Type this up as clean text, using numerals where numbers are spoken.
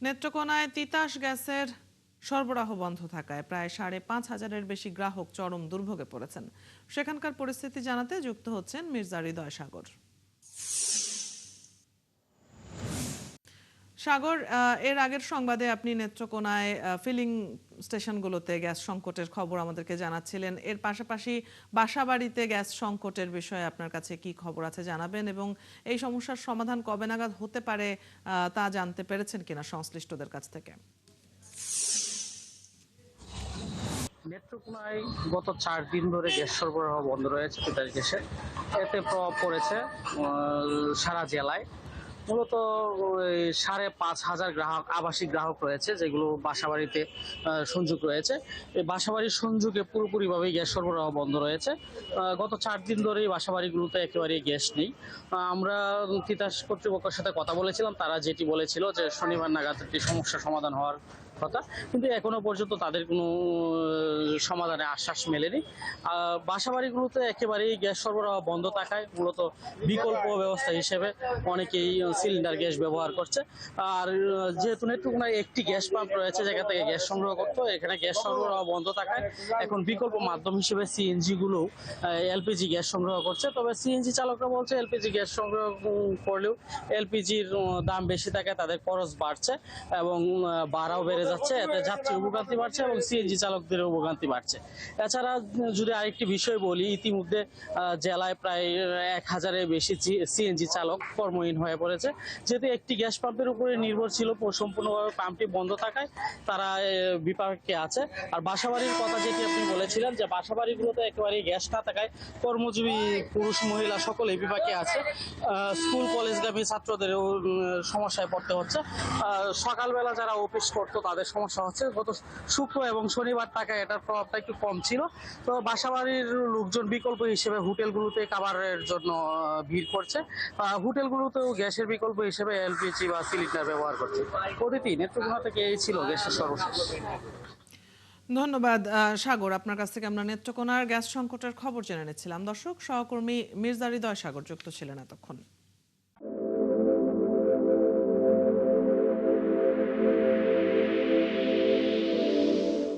নেত্রকোনায় তিতাস গ্যাসের সরবরাহ বন্ধ থাকায় প্রায় ৫,৫০০-এর বেশি গ্রাহক চরম দুর্ভোগে পড়েছেন। সেখানকার পরিস্থিতি জানাতে যুক্ত হচ্ছেন মির্জা হৃদয় সাগর। সাগর, এর আগের সংবাদে আপনি নেত্রকোনায় ফিলিং স্টেশনগুলোতে গ্যাস সংকটের খবর আমাদেরকে জানাচ্ছিলেন। এর পাশাপাশি বাসাবাড়িতে গ্যাস সংকটের বিষয়ে আপনার কাছে কি খবর আছে জানাবেন, এবং এই সমস্যার সমাধান কবে নাগাদ হতে পারে তা জানতে পেরেছেন কিনা সংশ্লিষ্টদের কাছ থেকে? নেত্রকোনায় গত 4 দিন ধরে গ্যাস সরবরাহ বন্ধ রয়েছে তিতাস গ্যাসের। এতে প্রভাব পড়েছে সারা জেলায়। মূলত ৫,৫০০ গ্রাহক আবাসিক গ্রাহক রয়েছে, যেগুলো বাসাবাড়িতে সংযোগ রয়েছে। এই বাসাবাড়ির সংযোগে পুরোপুরিভাবেই গ্যাস সরবরাহ বন্ধ রয়েছে। গত 4 দিন ধরেই বাসাবাড়িগুলোতে একেবারেই গ্যাস নেই। আমরা তিতাস কর্তৃপক্ষের সাথে কথা বলেছিলাম, তারা যেটি বলেছিল যে শনিবার নাগাদ একটি সমস্যার সমাধান হওয়ার কথা, কিন্তু এখনো পর্যন্ত তাদের কোনো সমাধানে আশ্বাস মেলেনি। বাসাবাড়িগুলোতে একেবারেই গ্যাস সরবরাহ বন্ধ থাকায় মূলত বিকল্প ব্যবস্থা হিসেবে অনেকেই সিলিন্ডার গ্যাস ব্যবহার করছে। আর যেহেতু নেত্রকোনায় একটি গ্যাস পাম্প রয়েছে যেখান থেকে গ্যাস সংগ্রহ করতো, এখানে গ্যাস সরবরাহ বন্ধ থাকায় এখন বিকল্প মাধ্যম হিসেবে সিএনজি গুলো এলপিজি গ্যাস সংগ্রহ করছে। তবে সিএনজি চালকরা বলছে এলপিজি গ্যাস সংগ্রহ করলেও এলপিজির দাম বেশি থাকায় তাদের খরচ বাড়ছে এবং ভাড়াও বেড়ে যাচ্ছে। এতে যাত্রীর ভোগান্তি বাড়ছে এবং সিএনজি চালকদেরও ভোগান্তি বাড়ছে। এছাড়া যদি আরেকটি বিষয় বলি, ইতিমধ্যে জেলায় প্রায় ১,০০০-এর বেশি সিএনজি চালক কর্মহীন হয়ে পড়েছে। যেহেতু একটি গ্যাস পাম্পের উপরে নির্ভর ছিল, সম্পূর্ণভাবে পাম্পটি বন্ধ থাকায় তারা বিপাকে আছে। আর বাসাবাড়ির কথা যেটি আপনি বলেছিলেন, যে বাসাবাড়িগুলোতে একেবারে গ্যাস না থাকায় কর্মজীবী পুরুষ মহিলা সকলেই বিপাকে আছে। স্কুল কলেজগামী ছাত্রদেরও সমস্যায় পড়তে হচ্ছে। সকালবেলা যারা অফিস করতো তাদের সমস্যা হচ্ছে। গত শুক্র এবং শনিবার টাকায় এটার প্রভাবটা একটু কম ছিল। তো বাসাবাড়ির লোকজন বিকল্প হিসেবে হোটেলগুলোতে খাবারের জন্য ভিড় করছে। হোটেলগুলোতেও গ্যাসের বিকল্প হিসেবে এলপিজি বা সিলিন্ডার ব্যবহার করছে। অদিতি, নেত্রকোনা থেকে এই ছিল গ্যাসের সর্বশেষ। ধন্যবাদ সাগর। আপনার কাছ থেকে আমরা নেত্রকোনার গ্যাস সংকটের খবর জেনে নিচ্ছিলাম। দর্শক, সহকর্মী মির্জা হৃদয় সাগর যুক্ত ছিলেন এতক্ষণ।